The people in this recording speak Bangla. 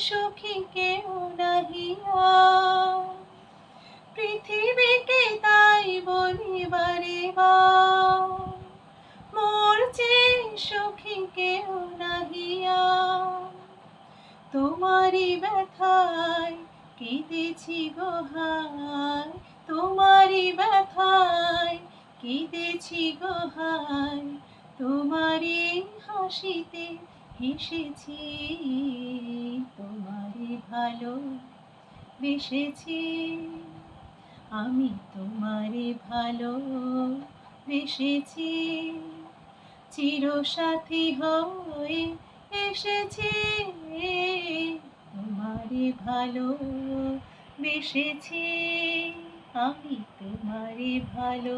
সুখী কেউ নাহিয়া। পৃথিবীকে তাই বলি বারে বার, মোর চেয়ে সুখী কেউ নাহিয়া। তোমারি ব্যথায় কেঁদেছি গো হায়, তোমারি ব্যথায় কেঁদেছি গো হায়, তোমারি হাসিতে হেসেছি, তোমারি ভালো বেসেছি। আমি তোমারে ভালো বেসেছি, চিরসাথী হয়ে এসেছি, তোমারে ভালো বেসেছি, আমি তোমারে ভালো